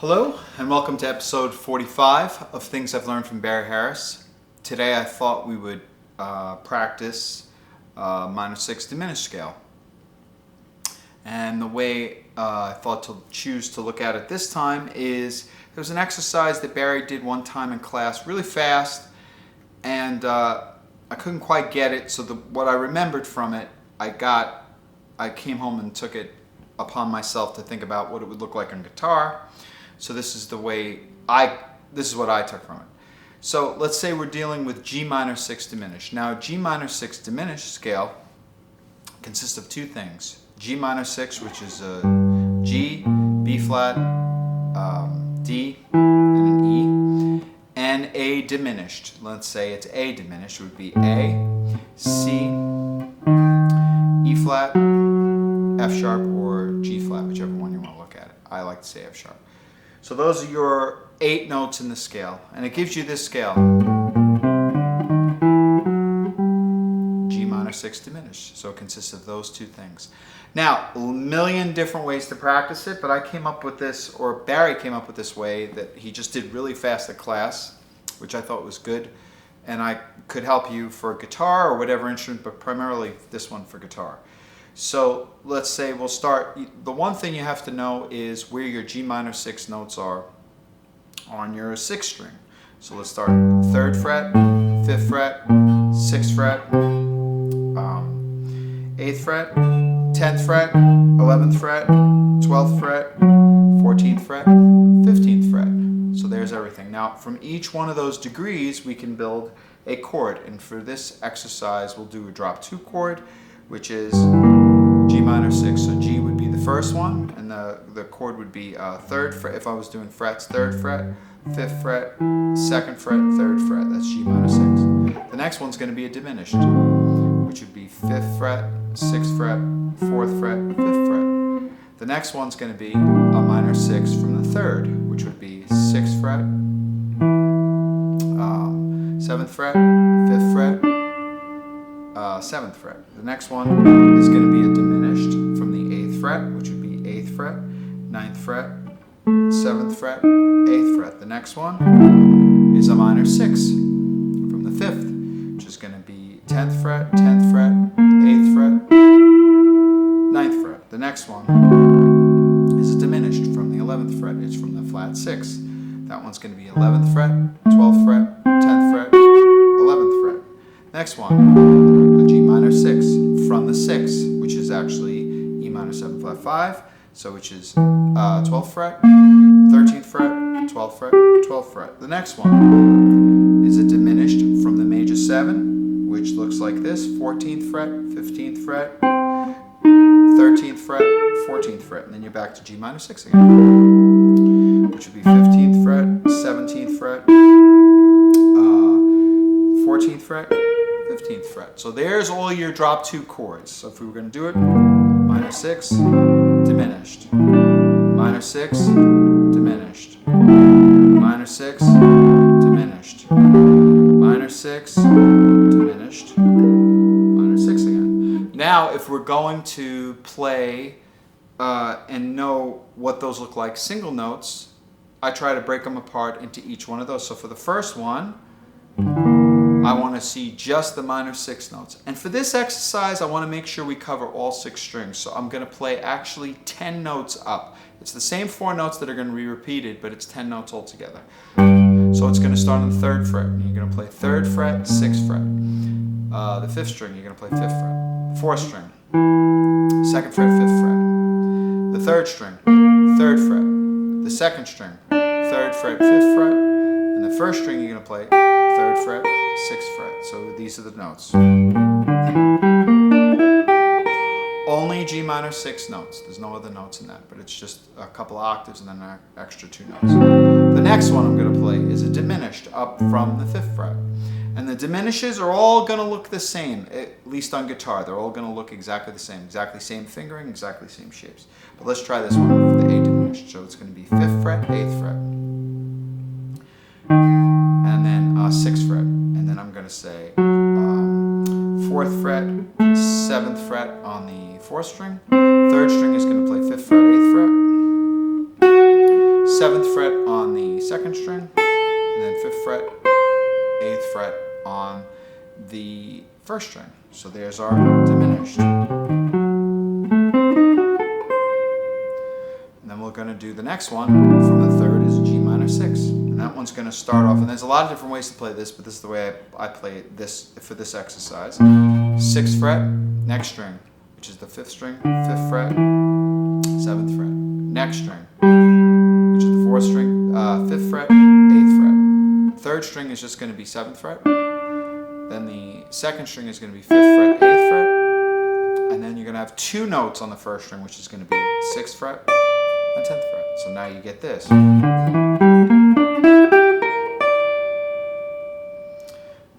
Hello and welcome to episode 45 of Things I've Learned from Barry Harris. Today I thought we would practice minor 6 diminished scale. And the way I thought to choose to look at it this time is there was an exercise that Barry did one time in class really fast, and I couldn't quite get it, so what I remembered from it, I came home and took it upon myself to think about what it would look like on guitar. So this is what I took from it. So let's say we're dealing with G minor 6 diminished. Now G minor 6 diminished scale consists of two things. G minor 6, which is a G, B flat, D, and an E, and A diminished. Let's say it's A diminished, would be A, C, E flat, F sharp, or G flat, whichever one you want to look at it. I like to say F sharp. So those are your 8 notes in the scale, and it gives you this scale. G minor 6 diminished. So it consists of those two things. Now, a million different ways to practice it, but I came up with this, or Barry came up with this way that he just did really fast at class, which I thought was good, and I could help you for guitar or whatever instrument, but primarily this one for guitar. So let's say we'll start. The one thing you have to know is where your G minor 6 notes are on your 6th string. So let's start 3rd fret, 5th fret, 6th fret, 8th fret, 10th fret, 11th fret, 12th fret, 14th fret, 15th fret. So there's everything. Now from each one of those degrees we can build a chord, and for this exercise we'll do a drop 2 chord, which is G minor 6. So G would be the first one, and the chord would be 3rd fret. If I was doing frets, 3rd fret, 5th fret, 2nd fret, 3rd fret. That's G minor 6. The next one's going to be a diminished, which would be 5th fret, 6th fret, 4th fret, 5th fret. The next one's going to be a minor 6 from the 3rd, which would be 6th fret, 7th fret, 5th fret, 7th fret. The next one is going to be a diminished from the 8th fret, which would be 8th fret, 9th fret, 7th fret, 8th fret. The next one is a minor 6 from the 5th, which is going to be 10th fret, 10th fret, 8th fret, 9th fret. The next one is a diminished from the 11th fret. It's from the flat 6. That one's going to be 11th fret, 12th fret, 10th fret, 11th fret. Next one, a G minor 6 from the 6, which is actually E minor 7 flat 5, so which is 12th fret, 13th fret, 12th fret, 12th fret. The next one is a diminished from the major 7, which looks like this: 14th fret, 15th fret, 13th fret, 14th fret, and then you're back to G minor 6 again, which would be 15th fret, 17th fret, 14th fret, 15th fret. So there's all your drop 2 chords. So if we were going to do it, minor 6, diminished, minor 6, diminished, minor 6, diminished, minor 6, diminished, minor 6 again. Now if we're going to play and know what those look like single notes, I try to break them apart into each one of those. So for the first one, I want to see just the minor 6 notes. And for this exercise, I want to make sure we cover all 6 strings. So I'm going to play actually 10 notes up. It's the same 4 notes that are going to be repeated, but it's 10 notes altogether. So it's going to start on the 3rd fret. You're going to play 3rd fret, 6th fret. The 5th string, you're going to play 5th fret. 4th string, 2nd fret, 5th fret. The 3rd string, 3rd fret. The 2nd string, 3rd fret, 5th fret. And the 1st string, you're going to play 3rd fret, 6th fret. So these are the notes. Only G minor 6 notes. There's no other notes in that, but it's just a couple of octaves and then an extra 2 notes. The next one I'm going to play is a diminished up from the 5th fret. And the diminishes are all going to look the same, at least on guitar. They're all going to look exactly the same. Exactly same fingering, exactly same shapes. But let's try this one for the A diminished. So it's going to be 5th fret, 8th fret. And then 6th fret. And then I'm going to say 4th fret, 7th fret on the 4th string. 3rd string is going to play 5th fret, 8th fret. 7th fret on the 2nd string, and then 5th fret, 8th fret on the 1st string. So there's our diminished. And then we're going to do the next one from the 3rd is G minor 6. And that one's going to start off, and there's a lot of different ways to play this, but this is the way I play this for this exercise. 6th fret, next string, which is the 5th string, 5th fret, 7th fret. Next string, which is the 4th string, 5th fret, 8th fret. 3rd string is just going to be 7th fret. Then the 2nd string is going to be 5th fret, 8th fret. And then you're going to have 2 notes on the 1st string, which is going to be 6th fret and 10th fret. So now you get this.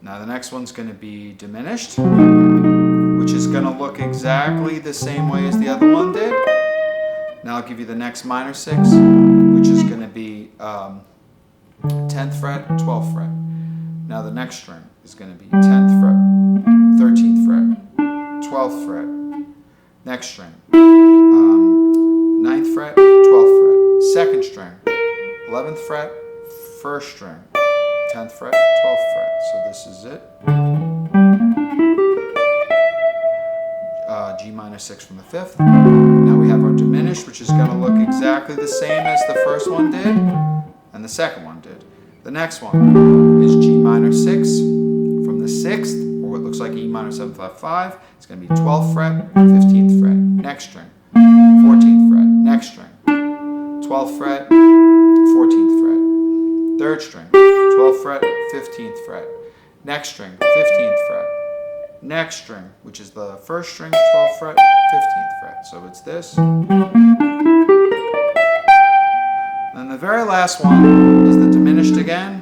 Now the next one's going to be diminished, which is going to look exactly the same way as the other one did. Now I'll give you the next minor 6, which is going to be 10th fret, 12th fret. Now the next string is going to be 10th fret, 13th fret, 12th fret. Next string, 9th fret, 12th fret. 2nd string, 11th fret, 1st string, 10th fret, 12th fret. So this is it. G minor 6 from the 5th. Now we have our diminished, which is going to look exactly the same as the first one did and the second one did. The next one is G minor 6 from the 6th, or it looks like E minor 7, 5, 5. It's going to be 12th fret, 15th fret. Next string, 14th fret. Next string, 12th fret, 14th fret. 3rd string, 12th fret, 15th fret. Next string, 15th fret. Next string, which is the 1st string, 12th fret, 15th fret. So it's this. Then the very last one is the diminished again.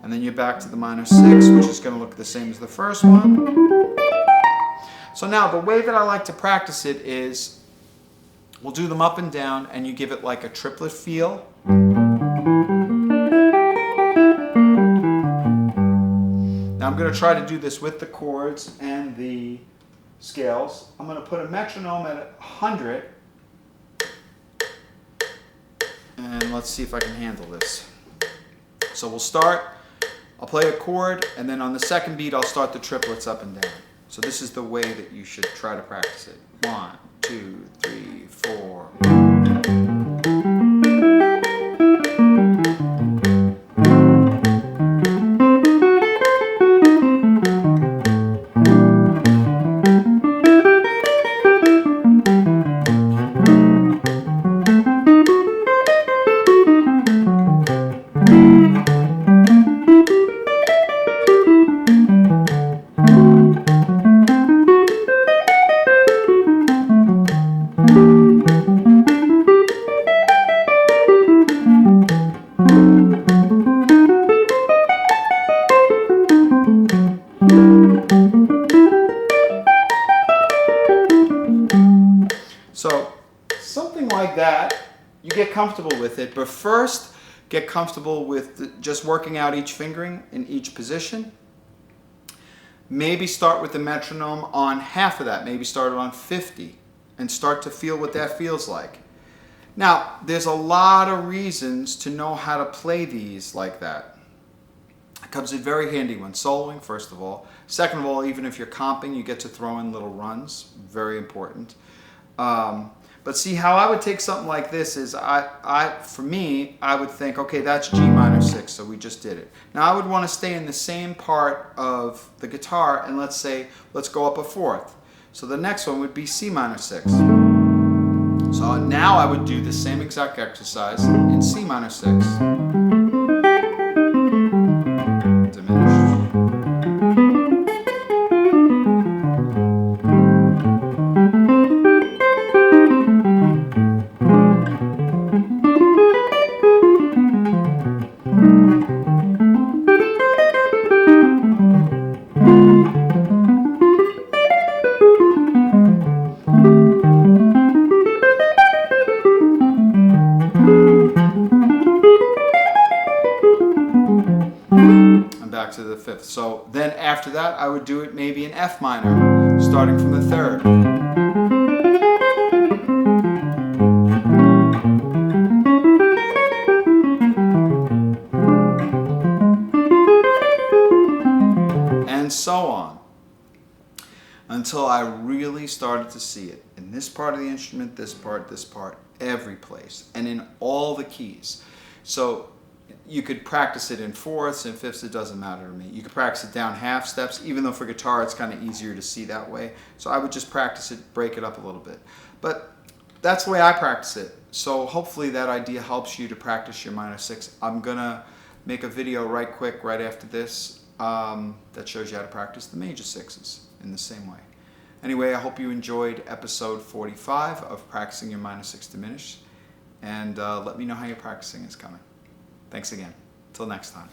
And then you're back to the minor 6, which is going to look the same as the first one. So now the way that I like to practice it is we'll do them up and down, and you give it like a triplet feel. Now I'm going to try to do this with the chords and the scales. I'm going to put a metronome at 100, and let's see if I can handle this. So we'll start, I'll play a chord, and then on the second beat I'll start the triplets up and down. So this is the way that you should try to practice it. 1, 2, 3, 4. So something like that, you get comfortable with it, but first get comfortable with just working out each fingering in each position. Maybe start with the metronome on half of that, maybe start it on 50 and start to feel what that feels like. Now, there's a lot of reasons to know how to play these like that. It comes in very handy when soloing, first of all. Second of all, even if you're comping, you get to throw in little runs, very important. But see, how I would take something like this is, for me, I would think, okay, that's G minor 6, so we just did it. Now I would want to stay in the same part of the guitar, and let's go up a fourth. So the next one would be C minor 6. So now I would do the same exact exercise in C minor 6. Diminished. Back to the fifth. So then after that I would do it maybe in F minor, starting from the third. until I really started to see it in this part of the instrument, this part, every place, and in all the keys. So you could practice it in fourths and fifths, it doesn't matter to me. You could practice it down half steps, even though for guitar it's kind of easier to see that way. So I would just practice it, break it up a little bit. But that's the way I practice it. So hopefully that idea helps you to practice your minor six. I'm gonna make a video right quick right after this that shows you how to practice the major sixes in the same way. Anyway, I hope you enjoyed episode 45 of Practicing Your Minor Six Diminished, and let me know how your practicing is coming. Thanks again. Till next time.